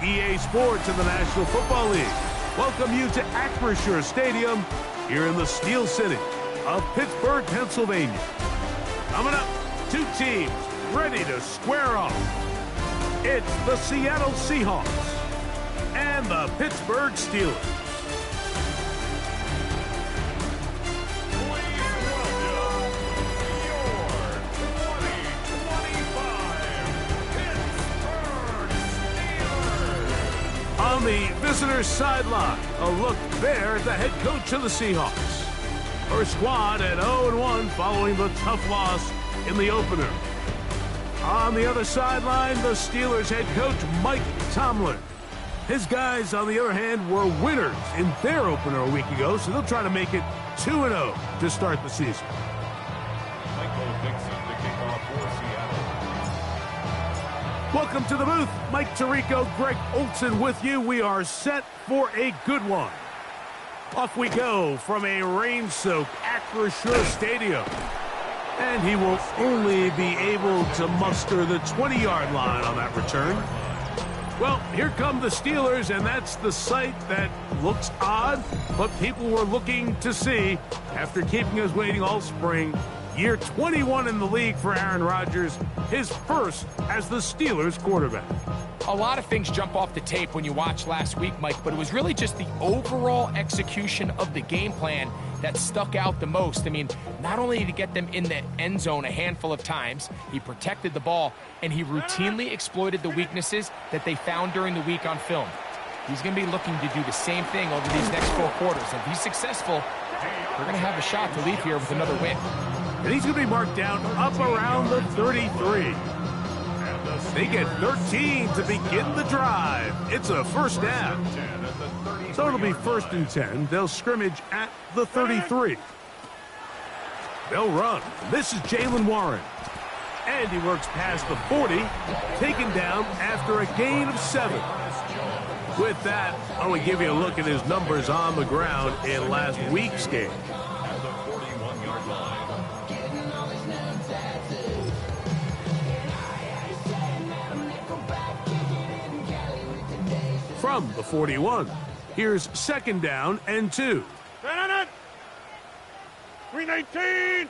EA Sports and the National Football League welcome you to Acrisure Stadium here in the Steel City of Pittsburgh, Pennsylvania. Coming up, two teams ready to square off. It's the Seattle Seahawks and the Pittsburgh Steelers. On the visitor's sideline, a look there at the head coach of the Seahawks. Her squad at 0-1 following the tough loss in the opener. On the other sideline, the Steelers head coach Mike Tomlin. His guys, on the other hand, were winners in their opener a week ago, so they'll try to make it 2-0 to start the season. Welcome to the booth. Mike Tirico, Greg Olson with you. We are set for a good one. Off we go from a rain-soaked Acrisure Stadium. And he will only be able to muster the 20-yard line on that return. Well, here come the Steelers, and that's the sight that looks odd, but people were looking to see after keeping us waiting all spring. Year 21 in the league for Aaron Rodgers, his first as the Steelers quarterback. A lot of things jump off the tape when you watch last week, Mike, but it was really just the overall execution of the game plan that stuck out the most. I mean, not only did he get them in the end zone a handful of times, he protected the ball, and he routinely exploited the weaknesses that they found during the week on film. He's going to be looking to do the same thing over these next 4 quarters. If he's successful, we're going to have a shot to leave here with another win. And he's going to be marked down up around the 33. They get 13 to begin the drive. It's a first down. So it'll be 1st and 10. They'll scrimmage at the 33. They'll run. This is Jaylen Warren. And he works past the 40, taken down after a gain of 7. With that, I want to give you a look at his numbers on the ground in last week's game. From the 41, here's 2nd down and 2. 319.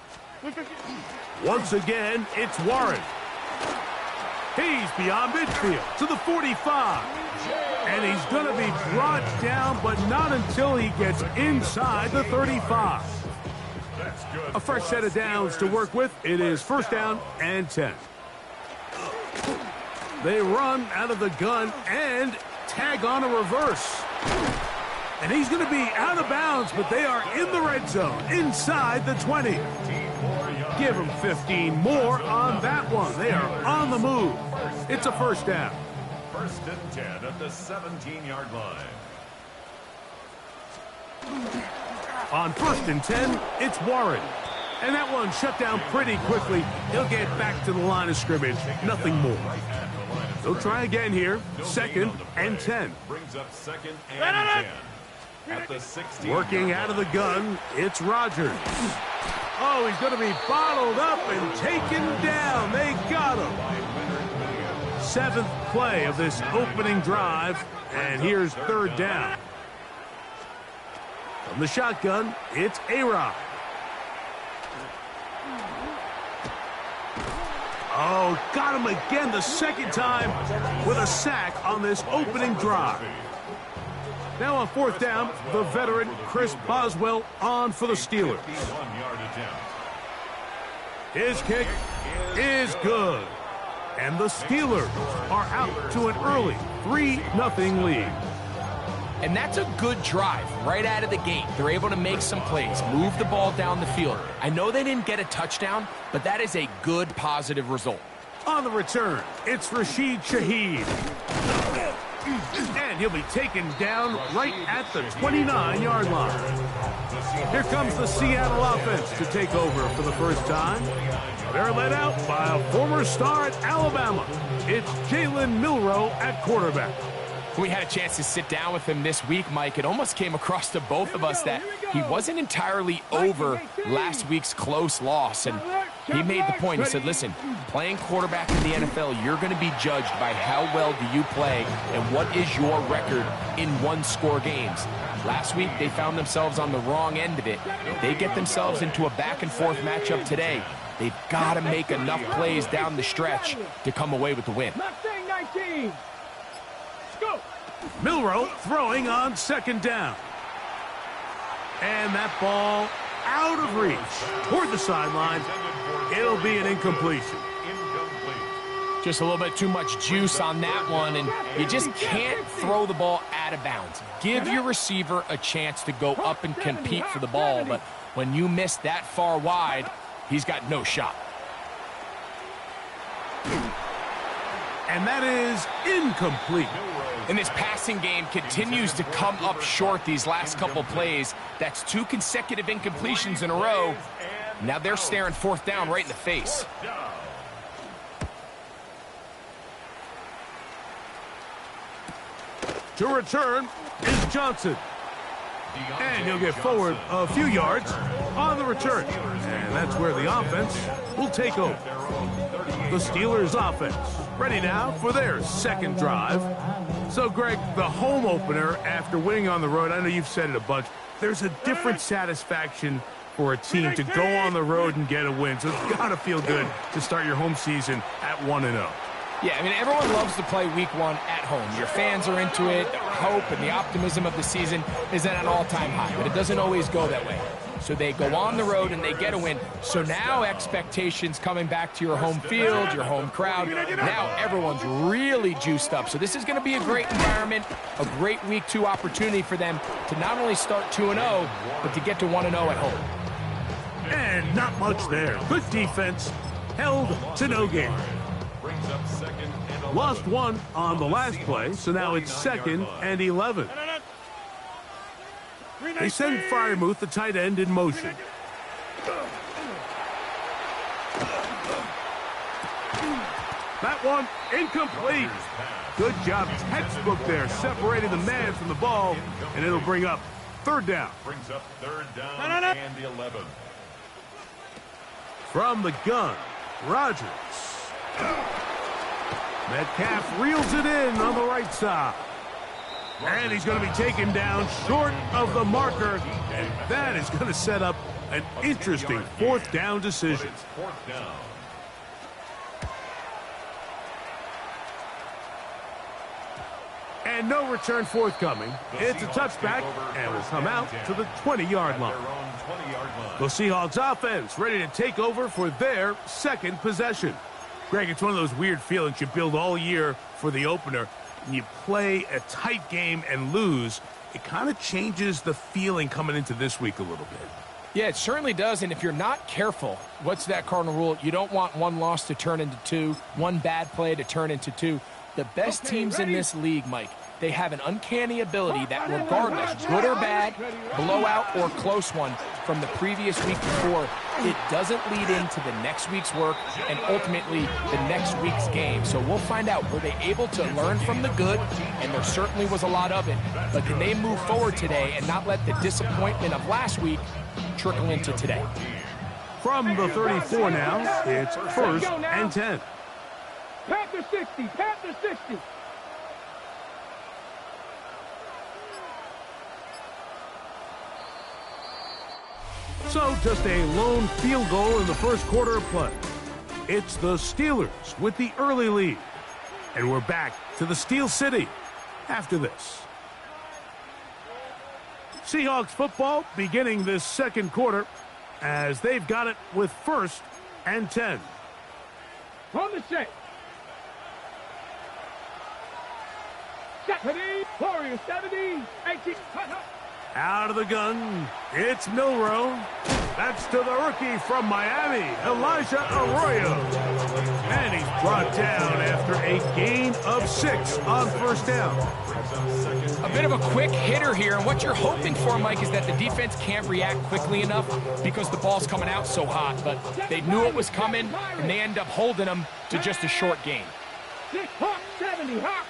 Once again, it's Warren. He's beyond midfield to the 45. And he's going to be brought down, but not until he gets inside the 35. A fresh set of downs to work with. It is 1st down and 10. They run out of the gun and tag on a reverse. And he's going to be out of bounds, but they are in the red zone, inside the 20. Give them 15 more on that one. They are on the move. It's a 1st down. 1st and 10 at the 17-yard line. On 1st and 10, it's Warren. And that one shut down pretty quickly. He'll get back to the line of scrimmage. Nothing more. They'll try again here. 2nd and 10. Brings up 2nd and 10. At the 16. Working out of the gun, it's Rodgers. Oh, he's going to be bottled up and taken down. They got him. 7th play of this opening drive, and here's 3rd down. From the shotgun, it's A-Rod. Oh, got him again the 2nd time with a sack on this opening drive. Now on 4th down, the veteran Chris Boswell on for the Steelers. His kick is good. And the Steelers are out to an early 3-0 lead. And that's a good drive right out of the gate. They're able to make some plays, move the ball down the field. I know they didn't get a touchdown, but that is a good, positive result. On the return, it's Rashid Shaheed. And he'll be taken down right at the 29-yard line. Here comes the Seattle offense to take over for the first time. They're led out by a former star at Alabama. It's Jalen Milroe at quarterback. We had a chance to sit down with him this week, Mike. It almost came across to both of us that he wasn't entirely over last week's close loss. And He made the point. He said, listen, playing quarterback in the NFL, you're going to be judged by how well do you play and what is your record in one-score games. Last week, they found themselves on the wrong end of it. They get themselves into a back-and-forth matchup today. They've got to make enough plays down the stretch to come away with the win. Mustang 19. Go. Milroe throwing on second down. And that ball out of reach toward the sideline. It'll be an incompletion. Just a little bit too much juice on that one, and you just can't throw the ball out of bounds. Give your receiver a chance to go up and compete for the ball, but when you miss that far wide, he's got no shot. And that is incomplete. And this passing game continues to come up short these last couple plays. That's 2 consecutive incompletions in a row. Now they're staring fourth down right in the face. To return is Johnson. And he'll get forward a few yards on the return. And that's where the offense will take over. The Steelers offense ready now for their second drive. So, Greg, the home opener after winning on the road, I know you've said it a bunch, there's a different satisfaction for a team to go on the road and get a win. So it's got to feel good to start your home season at 1-0. Yeah, I mean, everyone loves to play week 1 at home. Your fans are into it. The hope and the optimism of the season is at an all-time high, but it doesn't always go that way. So they go on the road and they get a win. So now expectations coming back to your home field, your home crowd. Now everyone's really juiced up. So this is going to be a great environment, a great week 2 opportunity for them to not only start 2-0, but to get to 1-0 at home. And not much there. Good defense, held to no gain. Lost 1 on the last play, so now it's 2nd and 11. They send Freiermuth, the tight end, in motion. That one incomplete. Good job, textbook there, separating the man from the ball, and it'll bring up 3rd down. Brings up 3rd down and the 11. From the gun, Rodgers. Metcalf reels it in on the right side. And he's going to be taken down short of the marker. And that is going to set up an interesting 4th down decision. 4th down. And no return forthcoming. It's a touchback and will come out to the 20-yard line. The Seahawks offense ready to take over for their 2nd possession. Greg, it's one of those weird feelings you build all year for the opener. And you play a tight game and lose, it kind of changes the feeling coming into this week a little bit. Yeah, it certainly does, and if you're not careful, what's that cardinal rule? You don't want 1 loss to turn into 2, 1 bad play to turn into 2. The best teams in this league, Mike, they have an uncanny ability that regardless, good or bad, blowout or close one from the previous week before, it doesn't lead into the next week's work and ultimately the next week's game. So we'll find out, were they able to learn from the good? And there certainly was a lot of it. But can they move forward today and not let the disappointment of last week trickle into today? From the 34 now, it's 1st and 10. Panther 60, Panther 60. So just a lone field goal in the first quarter of play. It's the Steelers with the early lead. And we're back to the Steel City after this. Seahawks football beginning this 2nd quarter as they've got it with 1st and 10. From the shape. 70, Warriors 70, 18, Out of the gun, it's Milroe. That's to the rookie from Miami, Elijah Arroyo. And he's brought down after a gain of 6 on 1st down. A bit of a quick hitter here, and what you're hoping for, Mike, is that the defense can't react quickly enough because the ball's coming out so hot. But they knew it was coming, and they end up holding them to just a short gain. 6, Hawk 70, Hawk.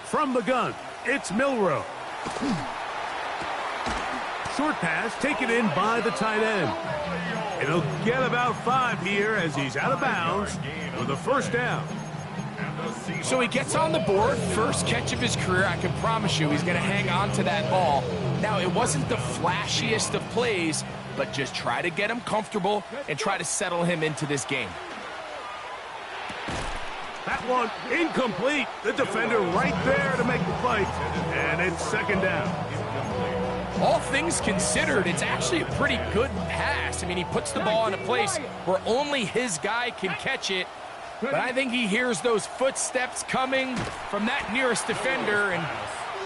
From the gun, it's Milroe. Short pass taken in by the tight end. And he'll get about 5 here as he's out of bounds with a first down. So he gets on the board, first catch of his career. I can promise you he's going to hang on to that ball. Now, it wasn't the flashiest of plays, but just try to get him comfortable and try to settle him into this game. That one incomplete. The defender right there to make the fight. And it's second down. All things considered, it's actually a pretty good pass. I mean, he puts the ball in a place where only his guy can catch it. But I think he hears those footsteps coming from that nearest defender, and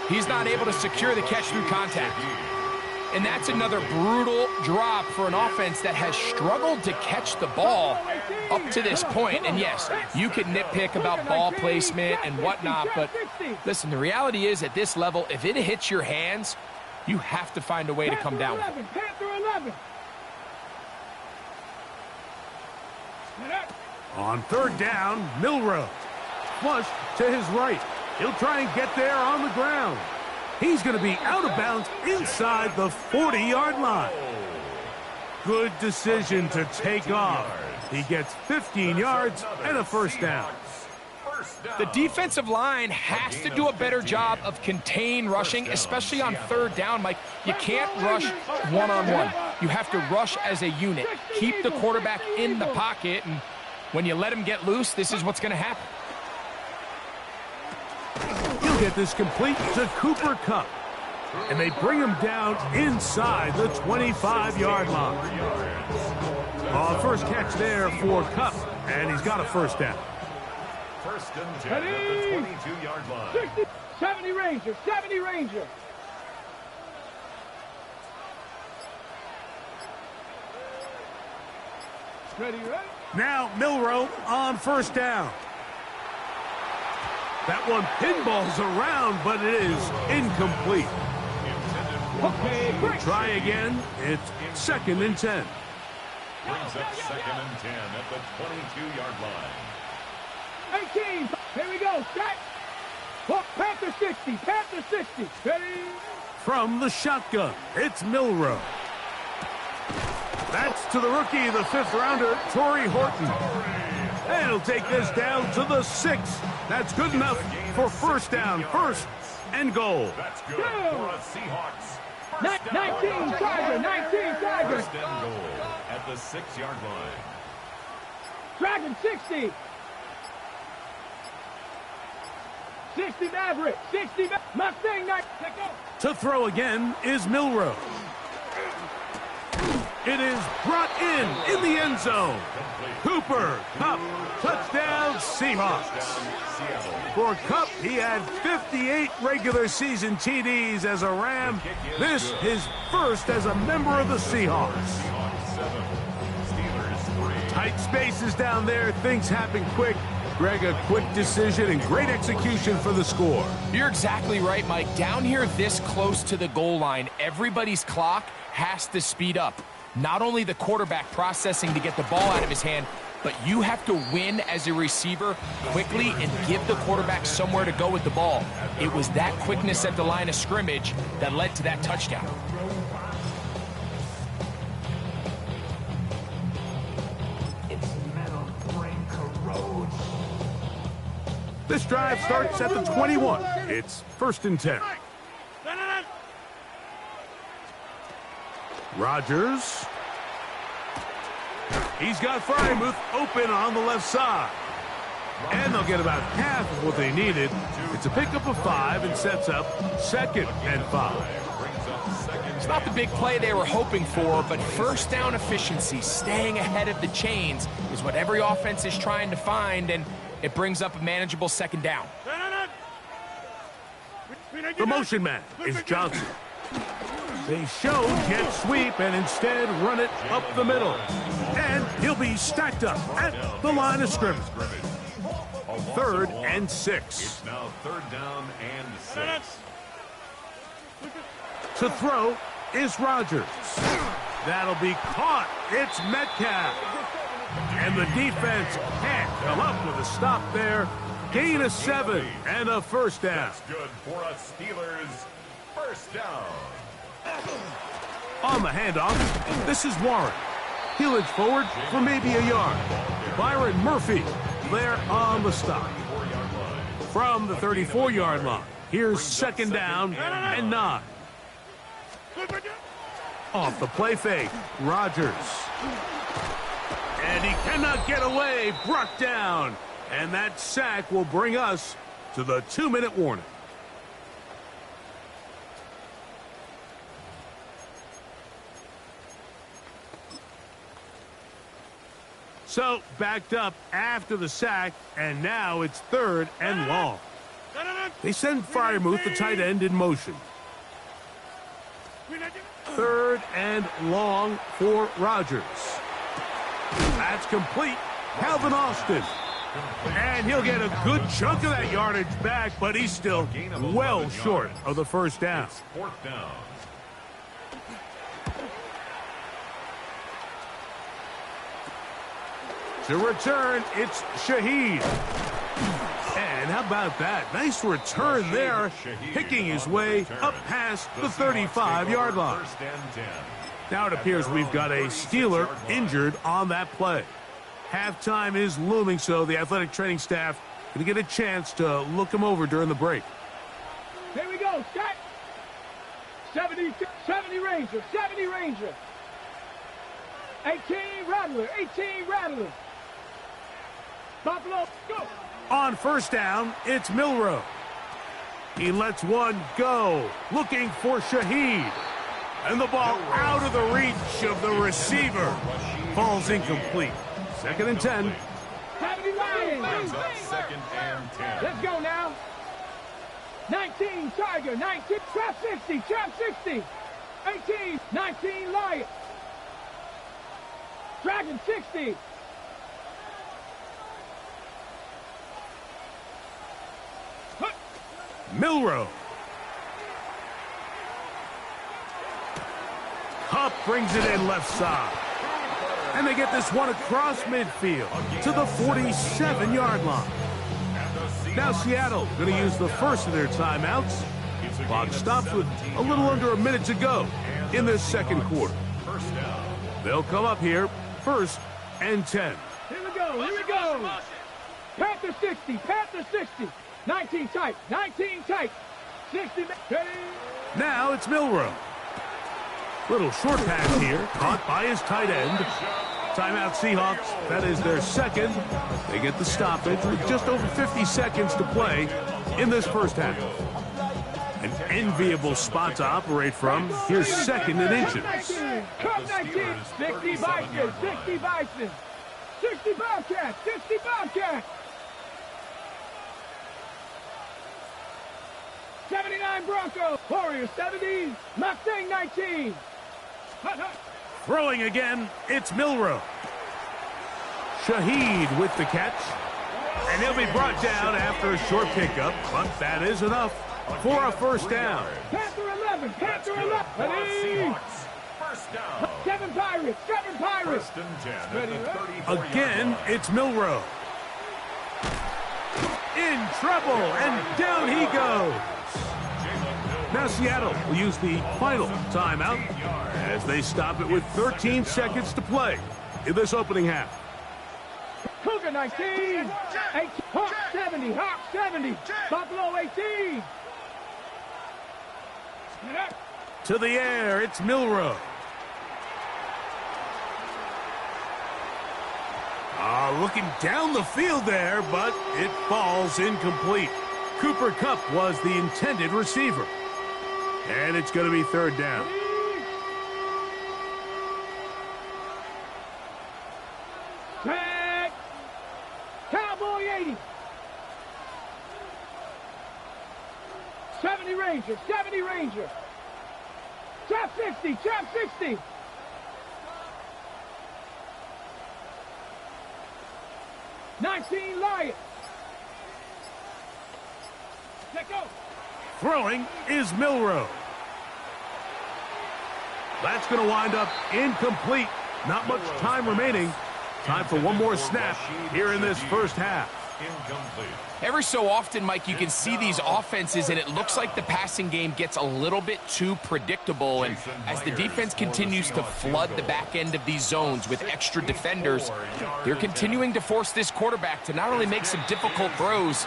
he's not able to secure the catch through contact. And that's another brutal drop for an offense that has struggled to catch the ball up to this point. And yes, you can nitpick about ball placement and whatnot, but listen, the reality is at this level, if it hits your hands, you have to find a way to come down with it. On third down, Milroe. Flush to his right. He'll try and get there on the ground. He's going to be out of bounds inside the 40-yard line. Good decision to take off. He gets 15 yards and a first down. The defensive line has to do a better job of contain rushing, especially on third down, Mike. You can't rush one-on-one. You have to rush as a unit. Keep the quarterback in the pocket, and when you let him get loose, this is what's going to happen. He'll get this complete to Cooper Kupp. And they bring him down inside the 25-yard line. First catch there for Kupp, and he's got a first down. First and 10 at the 22-yard line. 60, 70 Ranger, 70 Ranger. Ready, right? Now Milroe on first down. That one pinballs around, but it is incomplete. Okay, Try again. It's second and 10. Brings up second and 10 at the 22-yard line. 18. Here we go. Set. Hook. Panther 60. Panther 60. Ready. From the shotgun, it's Milroe. That's to the rookie, the fifth-rounder, Torrey Horton. And he'll take this down to the 6. That's good enough for first down, first and goal. That's good for a Seahawks. 19 Tiger. 19 Tiger. First and goal at the 6-yard line. Dragon 60. 60 Maverick. 60 Mustang. To throw again is Milroe. It is brought in the end zone. Cooper Kupp, touchdown Seahawks. For Kupp, he had 58 regular season TDs as a Ram. This his first as a member of the Seahawks. Tight spaces down there, things happen quick. Greg, a quick decision and great execution for the score. You're exactly right, Mike. Down here this close to the goal line, everybody's clock has to speed up. Not only the quarterback processing to get the ball out of his hand, but you have to win as a receiver quickly and give the quarterback somewhere to go with the ball. It was that quickness at the line of scrimmage that led to that touchdown. This drive starts at the 21. It's first and 10. Rodgers. He's got Frymuth open on the left side. And they'll get about half of what they needed. It's a pickup of 5 and sets up second and 5. It's not the big play they were hoping for, but first down efficiency, staying ahead of the chains, is what every offense is trying to find, and it brings up a manageable second down. The motion man is Johnson. They show jet sweep and instead run it up the middle. And he'll be stacked up at the line of scrimmage. Third and 6. It's now third down and 6. To throw is Rodgers. That'll be caught. It's Metcalf. And the defense can't come up with a stop there. Gain of 7 and a first down. That's good for a Steelers first down. On the handoff, this is Warren. He'll inch forward for maybe a yard. Byron Murphy there on the stop. From the 34-yard line, here's second down and 9. Off the play fake, Rodgers. And he cannot get away, brought down. And that sack will bring us to the 2-minute warning. So, backed up after the sack, and now it's 3rd and long. They send Freiermuth, the tight end, in motion. 3rd and long for Rodgers. That's complete. Calvin Austin. And he'll get a good chunk of that yardage back, but he's still well short of the first down. 4th down. To return, it's Shaheed. And how about that? Nice return there, picking his way up past the 35-yard line. Now it appears we've got a Steeler injured on that play. Halftime is looming, so the athletic training staff going to get a chance to look him over during the break. Here we go, set. 70 Ranger, 70 Ranger. 18 Rattler, 18 Rattler. Buffalo, go. On first down, it's Milroe. He lets one go, looking for Shaheed. And the ball out of the reach of the receiver. Falls incomplete. 2nd and 10. 79. Brings up 2nd and 10. Let's go now. 19 Tiger, 19, trap 60, trap 60. 18, 19 Lion. Dragon 60. Milroe. Hupp brings it in left side. And they get this one across midfield to the 47-yard line. Now Seattle going to use the first of their timeouts. Clock stops with a little under a minute to go in this second quarter. They'll come up here, 1st and 10. Here we go, here we go. Panther 60, Panther 60. 19 tight, 19 tight. 60, ready. Now it's Milroe. Little short pass here, caught by his tight end. Timeout Seahawks, that is their second. They get the stoppage with just over 50 seconds to play in this first half. An enviable spot to operate from. Here's 2nd and inches. Come 19, 60 Bison, 60 Bison. 60 Bobcats, 60 Bobcats. 79 Broncos, Warriors 70, Mustang 19. Throwing again, it's Milroe. Shaheed with the catch. And he'll be brought down after a short pickup, but that is enough for a first down. Panther 11, Panther 11. Ready. First down. 7 Pirates, 7 Pirates. 1st and 10 at the 34-yard Again, line. it's Milroe. In trouble, and down he goes. Now Seattle will use the final timeout as they stop it with 13 seconds to play in this opening half. Cougar 19, 18, Hawk 70, Hawk 70, Buffalo 18. To the air, it's Milroe. Looking down the field there, but it falls incomplete. Cooper Kupp was the intended receiver. And it's going to be 3rd down. Tag. Cowboy 80. 70 Ranger, 70 Ranger. Trap 60, trap 60. Lion. Let go. Throwing is Milroe. That's going to wind up incomplete. Not much time remaining. Time for one more snap here in this first half. Incomplete. Every so often, Mike, you can see these offenses, and it looks like the passing game gets a little bit too predictable. And as the defense continues to flood the back end of these zones with extra defenders, they're continuing to force this quarterback to not only make some difficult throws,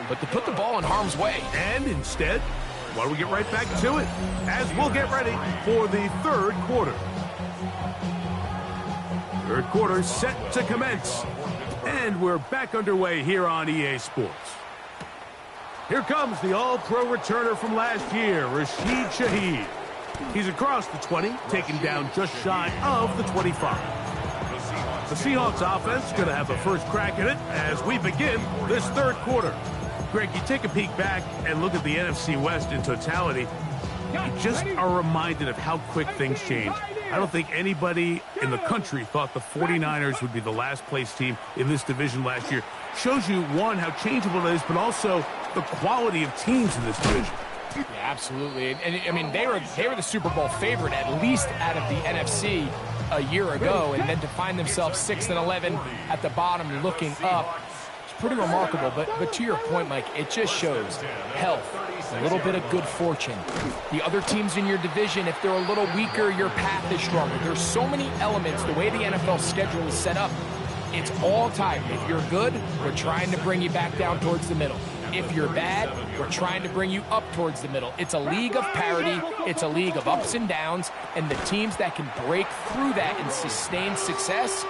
but to put the ball in harm's way. And instead, why don't we get right back to it, as we'll get ready for the third quarter. Third quarter set to commence. And we're back underway here on EA Sports. Here comes the all-pro returner from last year, Rashid Shaheed. He's across the 20, taken down just shy of the 25. The Seahawks offense is going to have a first crack at it as we begin this third quarter. Greg, you take a peek back and look at the NFC West in totality, you just are reminded of how quick things change. I don't think anybody in the country thought the 49ers would be the last place team in this division last year. Shows you, one, how changeable it is, but also the quality of teams in this division. Yeah, absolutely. And I mean, they were the Super Bowl favorite, at least out of the NFC a year ago, and then to find themselves 6-11 at the bottom looking up, it's pretty remarkable. But to your point, Mike, it just shows health, a little bit of good fortune. The other teams in your division, if they're a little weaker, your path is stronger. There's so many elements. The way the NFL schedule is set up, it's all tied. If you're good, we're trying to bring you back down towards the middle. If you're bad, we're trying to bring you up towards the middle. It's a league of parity. It's a league of ups and downs. And the teams that can break through that and sustain success,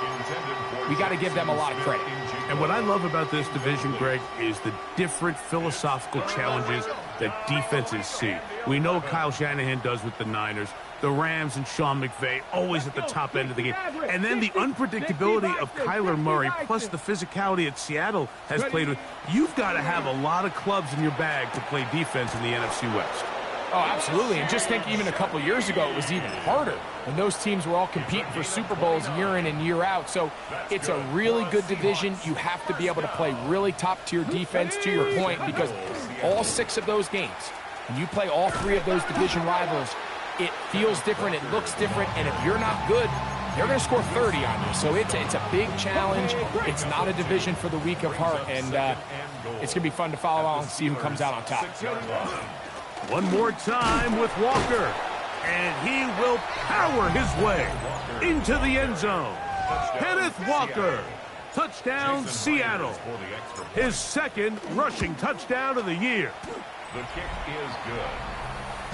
we got to give them a lot of credit. And what I love about this division, Greg, is the different philosophical challenges that defenses see. We know what Kyle Shanahan does with the Niners. The Rams and Sean McVay always at the top end of the game. And then the unpredictability of Kyler Murray, plus the physicality that Seattle has played with. You've got to have a lot of clubs in your bag to play defense in the NFC West. Oh, absolutely. And just think even a couple years ago, it was even harder when those teams were all competing for Super Bowls year in and year out. So it's a really good division. You have to be able to play really top-tier defense, to your point, because all 6 of those games, when you play all 3 of those division rivals, it feels different, it looks different, and if you're not good, they're going to score 30 on you. So it's a big challenge. It's not a division for the weak of heart, and it's going to be fun to follow along and see who comes out on top. One more time with Walker, and he will power his way into the end zone. Kenneth Walker, touchdown Seattle. His second rushing touchdown of the year. The kick is good.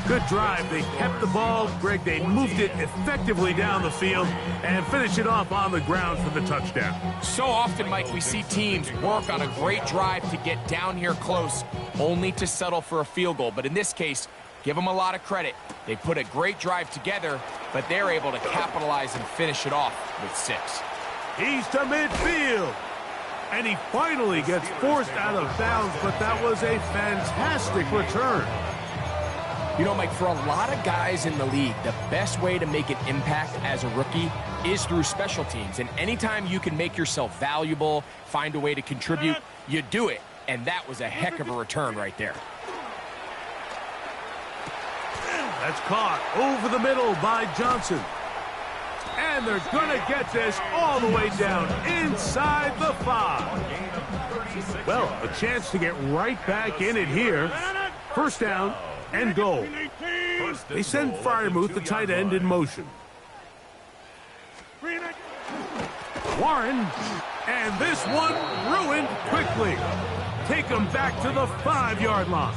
Good drive. They kept the ball. Greg, they moved it effectively down the field and finished it off on the ground for the touchdown. So often, Mike, we see teams work on a great drive to get down here close, only to settle for a field goal. But in this case, give them a lot of credit. They put a great drive together, but they're able to capitalize and finish it off with 6. He's to midfield. And he finally gets forced out of bounds, but that was a fantastic return. You know, Mike, for a lot of guys in the league, the best way to make an impact as a rookie is through special teams. And anytime you can make yourself valuable, find a way to contribute, you do it. And that was a heck of a return right there. That's caught over the middle by Johnson. And they're going to get this all the way down inside the 5. Well, a chance to get right back in it here. First down and goal. They send Freiermuth, the tight end, in motion. Warren, and this one ruined quickly. Take them back to the 5-yard line.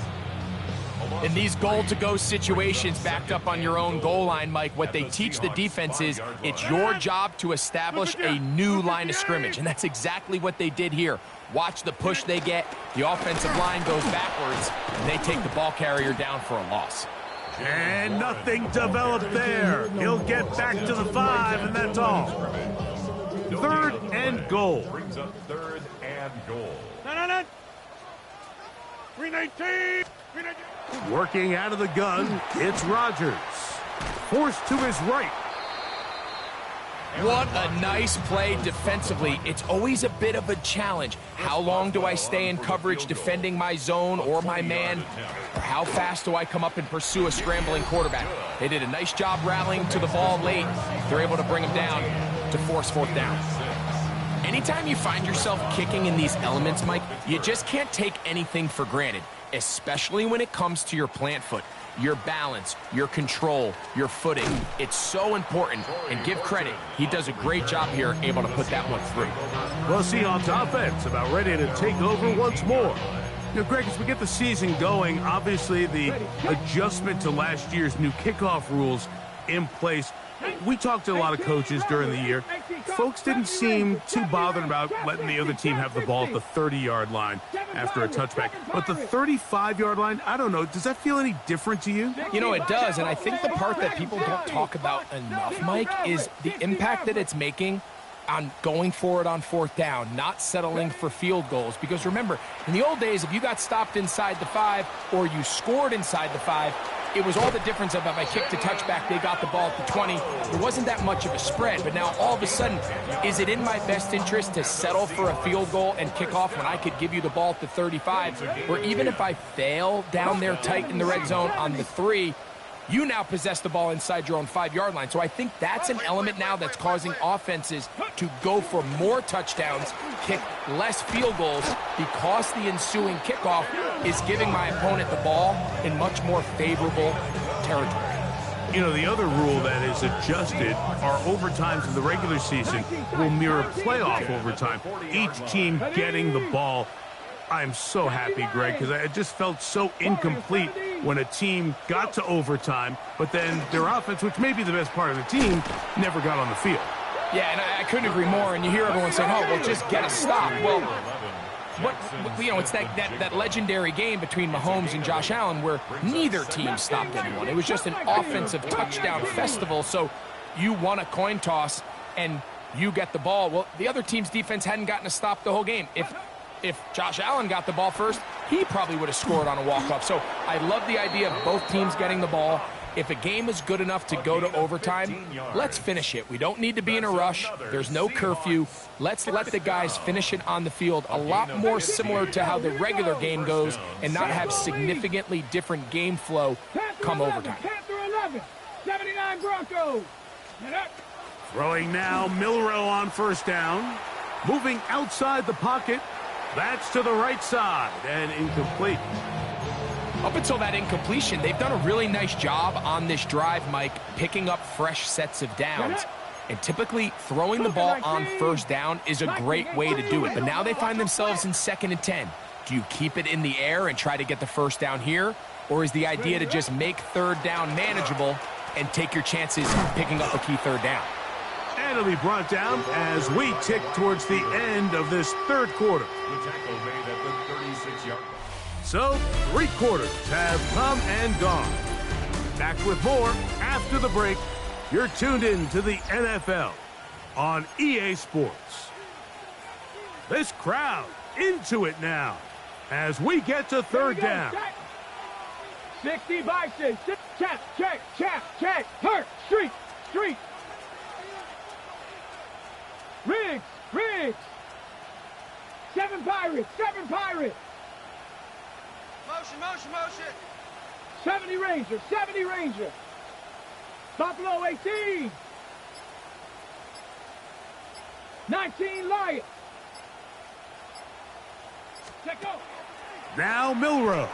In these goal-to-go situations backed up on your own goal line, Mike, what they teach the defense is it's your job to establish a new line of scrimmage, and that's exactly what they did here. Watch the push they get. The offensive line goes backwards, and they take the ball carrier down for a loss. And nothing developed there. He'll get back to the 5, and that's all. Third and goal. Brings up third and goal. 319. Working out of the gun, it's Rodgers. Forced to his right. What a nice play defensively. It's always a bit of a challenge. How long do I stay in coverage defending my zone or my man? Or how fast do I come up and pursue a scrambling quarterback? They did a nice job rallying to the ball late. They're able to bring him down to force 4th down. Anytime you find yourself kicking in these elements, Mike, you just can't take anything for granted, especially when it comes to your plant foot. Your balance, your control, your footing. It's so important, and give credit. He does a great job here, able to put that one through. Well, Seahawks offense about ready to take over once more. You know, Greg, as we get the season going, obviously the adjustment to last year's new kickoff rules in place. We talked to a lot of coaches during the year. Folks didn't seem too bothered about letting the other team have the ball at the 30-yard line after a touchback. But the 35-yard line, I don't know, does that feel any different to you? You know, it does, and I think the part that people don't talk about enough, Mike, is the impact that it's making on going for it on fourth down, not settling for field goals. Because remember, in the old days, if you got stopped inside the 5 or you scored inside the 5, it was all the difference of if I kicked a touchback, they got the ball at the 20. There wasn't that much of a spread, but now all of a sudden, is it in my best interest to settle for a field goal and kick off when I could give you the ball at the 35? Or even if I fail down there tight in the red zone on the 3, you now possess the ball inside your own 5-yard line. So I think that's an element now that's causing offenses to go for more touchdowns, kick less field goals, because the ensuing kickoff is giving my opponent the ball in much more favorable territory. You know, the other rule that is adjusted are overtimes in the regular season will mirror playoff overtime, each team getting the ball. I'm so happy, Greg, because it just felt so incomplete when a team got to overtime, but then their offense, which may be the best part of the team, never got on the field. Yeah, and I couldn't agree more, and you hear everyone saying, oh, well, just get a stop. Well, it's that legendary game between Mahomes and Josh Allen where neither team stopped anyone. It was just an offensive touchdown festival, so you won a coin toss, and you get the ball. Well, the other team's defense hadn't gotten a stop the whole game. If Josh Allen got the ball first, he probably would have scored on a walk-off. So I love the idea of both teams getting the ball. If a game is good enough to go to overtime, let's finish it. We don't need to be in a rush. There's no curfew. Let's let the guys finish it on the field, a lot more similar to how the regular game goes, and not have significantly different game flow come overtime. 79 Broncos. Throwing now, Milroe on first down. Moving outside the pocket. That's to the right side and incomplete. Up until that incompletion, they've done a really nice job on this drive, Mike, picking up fresh sets of downs. And typically, throwing the ball on first down is a great way to do it. But now they find themselves in 2nd and 10. Do you keep it in the air and try to get the first down here? Or is the idea to just make third down manageable and take your chances picking up a key third down? And it'll be brought down as we tick towards the end of this third quarter. So, 3 quarters have come and gone. Back with more after the break. You're tuned in to the NFL on EA Sports. This crowd into it now as we get to third down. 60 Bison. Check. Hurt. Street. Riggs. 7 Pirates. Motion. 70 Ranger. Buffalo 18. 19 Lions. Check go. Now Milroe.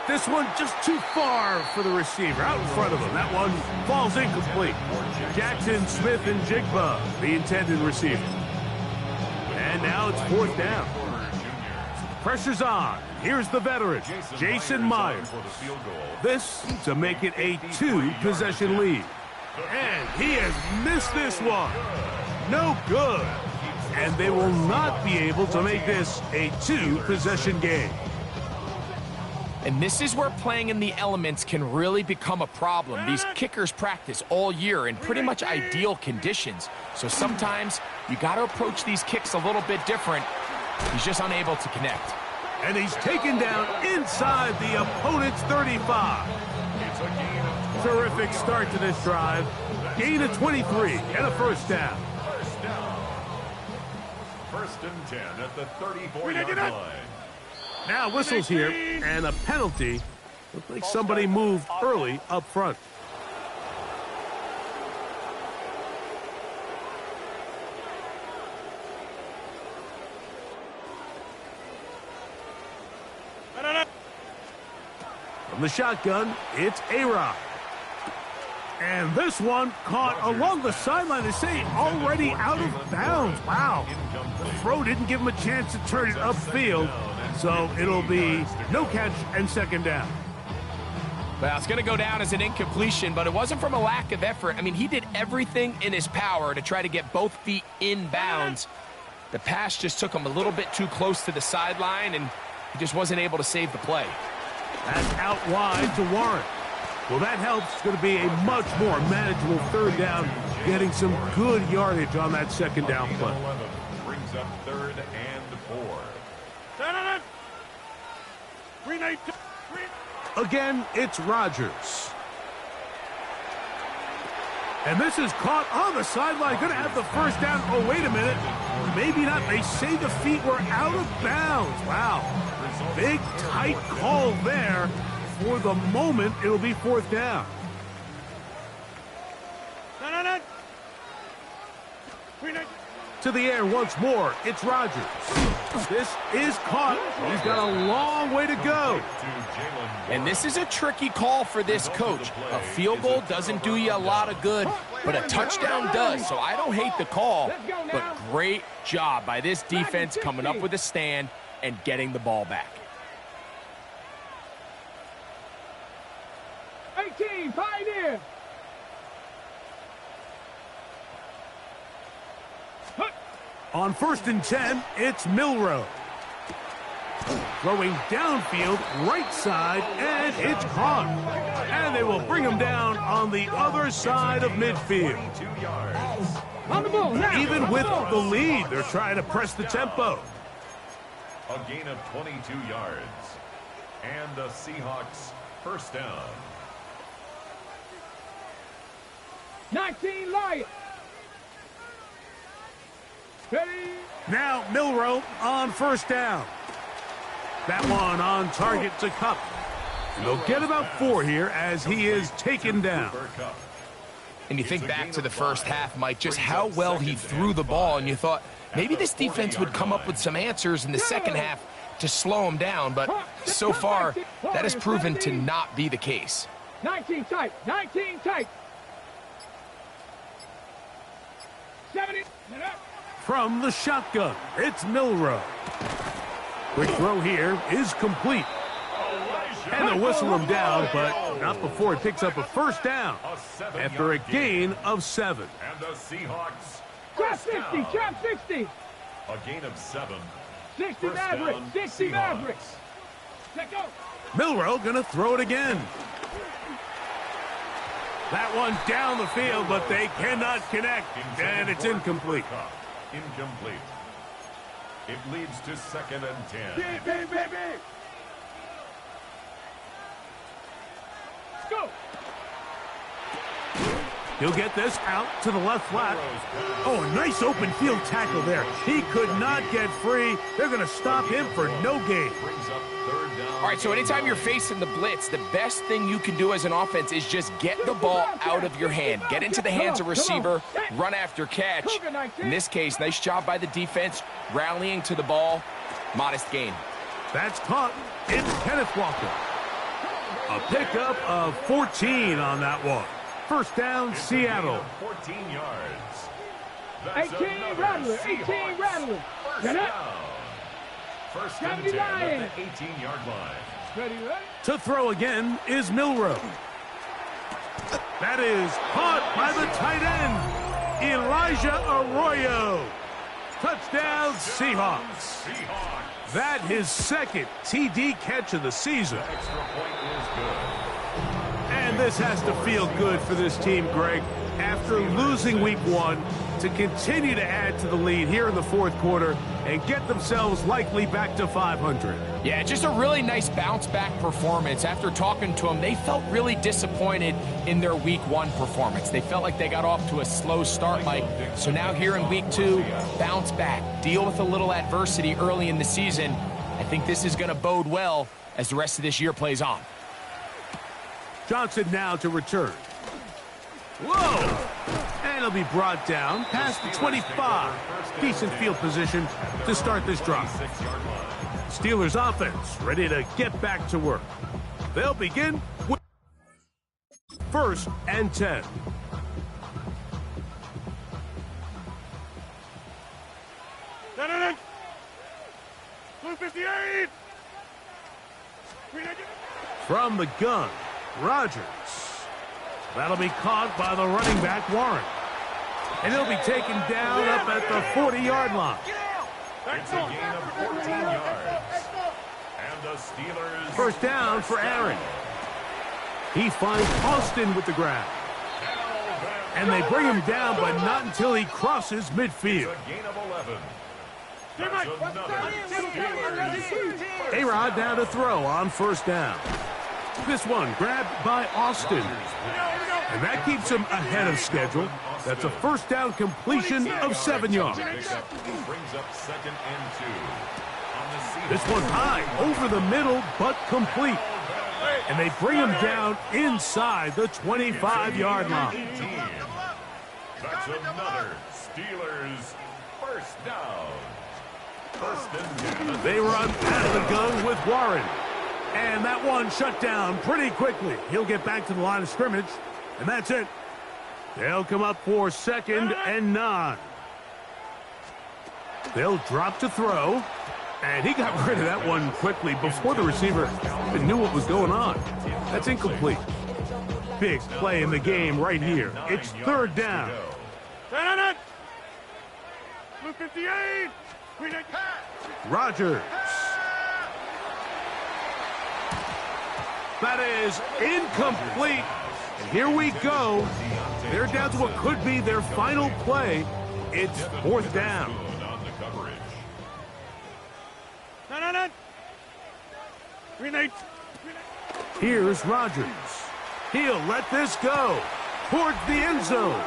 This one just too far for the receiver, out in front of him. That one falls incomplete. Jackson, Smith, and Jigba, the intended receiver. And now it's 4th down. Pressure's on. Here's the veteran, Jason Myers. This to make it a 2-possession lead. And he has missed this one. No good. And they will not be able to make this a 2-possession game. And this is where playing in the elements can really become a problem. These kickers practice all year in pretty much ideal conditions. So sometimes you got to approach these kicks a little bit different. He's just unable to connect. And he's taken down inside the opponent's 35. Terrific start to this drive. Gain of 23 and a first down. 1st and 10 at the 34-yard line. Now whistles here, and a penalty. Looks like somebody moved early up front. From the shotgun, it's A-Rod. And this one caught along the sideline. They say already out of bounds. Wow. The throw didn't give him a chance to turn it upfield. So it'll be no catch and second down. Well, it's going to go down as an incompletion, but it wasn't from a lack of effort. I mean, he did everything in his power to try to get both feet in bounds. The pass just took him a little bit too close to the sideline, and he just wasn't able to save the play. That's out wide to Warren. Well, that helps. It's going to be a much more manageable third down, getting some good yardage on that second down play. 11 brings up 3rd and 4. Again, it's Rodgers. And this is caught on the sideline. Going to have the first down. Oh, wait a minute. Maybe not. They say the feet were out of bounds. Wow. Big, tight call there. For the moment, it'll be 4th down. To the air once more. It's Rodgers. This is caught. He's got a long way to go. And this is a tricky call for this coach. A field goal doesn't do you a lot of good, but a touchdown does. So I don't hate the call, but great job by this defense coming up with a stand and getting the ball back. 18, Pioneer. On 1st and 10, it's Milroe. Throwing downfield, right side, and it's caught. And they will bring him down on the other side of midfield. On the ball now. Even with the lead, they're trying to press the tempo. A gain of 22 yards. And the Seahawks first down. 19, Lions. Ready. Now Milroe on 1st down. That one on target to Cup. And they'll get about 4 here as he is taken down. And you think back to the first half, Mike, just how well he threw the ball, and you thought maybe this defense would come up with some answers in the second half to slow him down, but so far that has proven to not be the case. 19 tight, 19 tight. 70. From the shotgun, it's Milroe. Quick throw here is complete. And they'll whistle him down, but not before he picks up a first down after a gain of 7. And the Seahawks Trap 60, trap 60. a gain of 7. 60 First Mavericks, down, 60 Seahawks. Mavericks. Let go. Milroe gonna throw it again. That one down the field, but they cannot connect, and it's incomplete. Incomplete. It leads to 2nd and 10. Baby. Go. He'll get this out to the left flat. Oh, a nice open field tackle there. He could not get free. They're going to stop him for no gain. Brings up 3rd down. All right, so anytime you're facing the blitz, the best thing you can do as an offense is just get the ball out of your hand. Get into the hands of receiver, run after catch. In this case, nice job by the defense, rallying to the ball. Modest gain. That's caught. It's Kenneth Walker. A pickup of 14 on that one. First down, Seattle. 14 yards. That's 18 another Rattler, Seahawks 18 Rattler. First Get up. down. First and 70 10 at Lions. the 18-yard line. Ready. To throw again is Milroe. That is caught by the tight end, Elijah Arroyo. Touchdown, Seahawks. Seahawks. That his 2nd TD catch of the season. Extra point is good. And this has to feel good for this team, Greg. After losing week 1, to continue to add to the lead here in the 4th quarter and get themselves likely back to 500. Yeah, just a really nice bounce-back performance. After talking to them, they felt really disappointed in their Week 1 performance. They felt like they got off to a slow start, Mike. So now here in Week 2, bounce back, deal with a little adversity early in the season. I think this is going to bode well as the rest of this year plays on. Johnson now to return. Whoa! And he'll be brought down past the 25. Decent field position to start this drive. Steelers offense ready to get back to work. They'll begin with 1st and 10. Blue 58. From the gun, Rodgers. That'll be caught by the running back, Warren. And he'll be taken down up at the 40-yard line. It's a gain of 14 yards. And the Steelers... 1st down for Aaron. He finds Austin with the grab. And they bring him down, but not until he crosses midfield. It's a gain of 11. That's another Steelers. A-Rod down to throw on 1st down. This one grabbed by Austin. And that keeps him ahead of schedule. That's a 1st down completion of 7 yards. Brings up 2nd and 2. This one high over the middle, but complete. And they bring him down inside the 25-yard line. That's another Steelers 1st down. 1st and 10. They run out of the gun with Warren. And that one shut down pretty quickly. He'll get back to the line of scrimmage, and that's it. They'll come up for 2nd and 9. They'll drop to throw, and he got rid of that one quickly before the receiver even knew what was going on. That's incomplete. Big play in the game right here. It's 3rd down. Blue 58. Rodgers. That is incomplete. And here we go. They're down to what could be their final play. It's 4th down. On the coverage. Here's Rodgers. He'll let this go towards the end zone.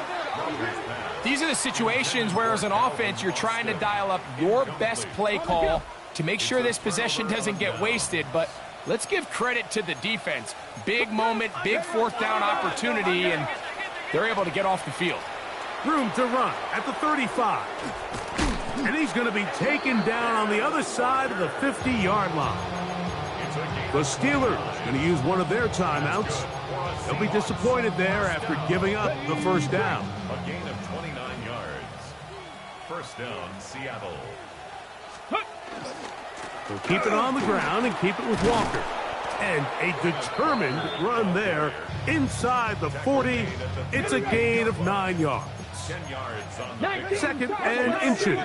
These are the situations where, as an offense, you're trying to dial up your best play call to make sure this possession doesn't get wasted. But let's give credit to the defense. Big moment, big 4th down opportunity, and they're able to get off the field. Room to run at the 35. And he's going to be taken down on the other side of the 50-yard line. The Steelers going to use one of their timeouts. They'll be disappointed there after giving up the 1st down. A gain of 29 yards. 1st down, Seattle. They'll keep it on the ground and keep it with Walker. And a determined run there inside the 40. It's a gain of 9 yards. 10 yards on the 2nd and inches.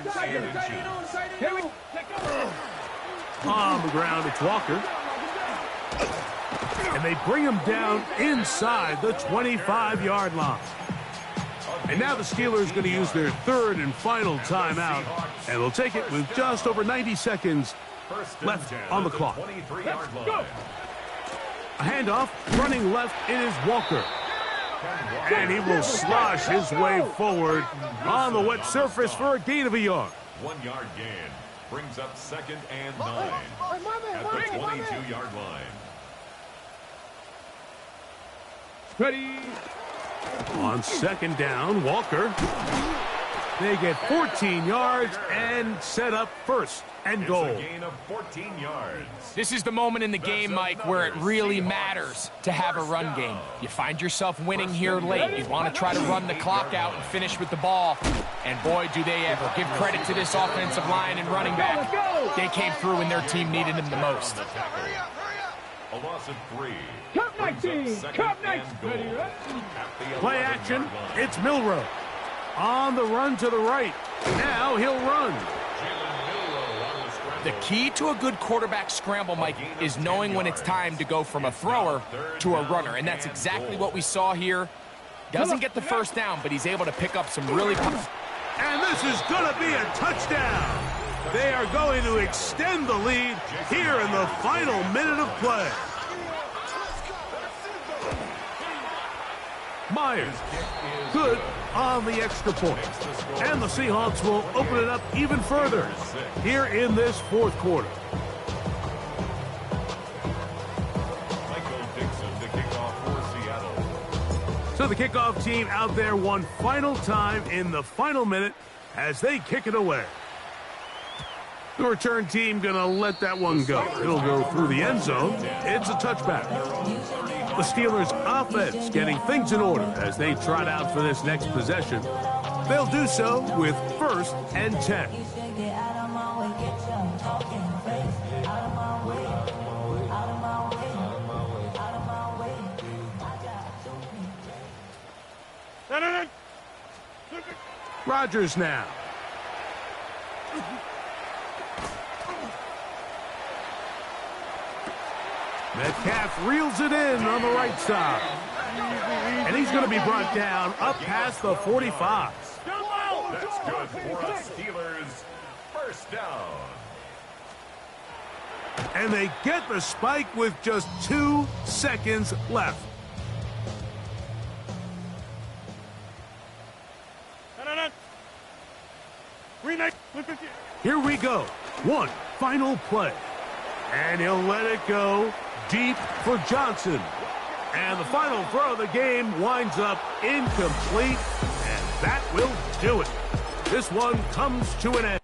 On the ground, it's Walker. And they bring him down inside the 25-yard line. And now the Steelers going to use their 3rd and final timeout. And they'll take it with just over 90 seconds left on the clock. A handoff, running left, it is Walker. And he will slosh his way forward on the wet surface for a gain of a yard. 1 yard gain brings up 2nd and 9 at the 22-yard line. Ready. On 2nd down, Walker. They get 14 yards and set up 1st and goal. It's a gain of 14 yards. This is the moment in the game, Mike, where it really matters to have a run game. You find yourself winning here late. You want to try to run the clock out and finish with the ball. And boy, do they ever. Give credit to this offensive line and running back. They came through when their team needed them the most. A loss of 3. Cup 19. Cup 19. Play action. It's Milrow. On the run to the right. Now he'll run. The key to a good quarterback scramble, Mike, is knowing when it's time to go from a thrower to a runner. And that's exactly what we saw here. Doesn't get the 1st down, but he's able to pick up some really... And this is going to be a touchdown. They are going to extend the lead here in the final minute of play. Myers, good on the extra point. And the Seahawks will open it up even further here in this 4th quarter. Michael Dixon, the kickoff for Seattle. So the kickoff team out there one final time in the final minute as they kick it away. The return team going to let that one go. It'll go through the end zone. It's a touchback. The Steelers' offense getting things in order as they trot out for this next possession. They'll do so with 1st and 10. Rodgers now. Metcalf reels it in on the right side. And he's going to be brought down up past the 45. That's good for us Steelers. First down. And they get the spike with just 2 seconds left. Here we go. One final play. And he'll let it go deep for Johnson. And the final throw of the game winds up incomplete. And that will do it. This one comes to an end.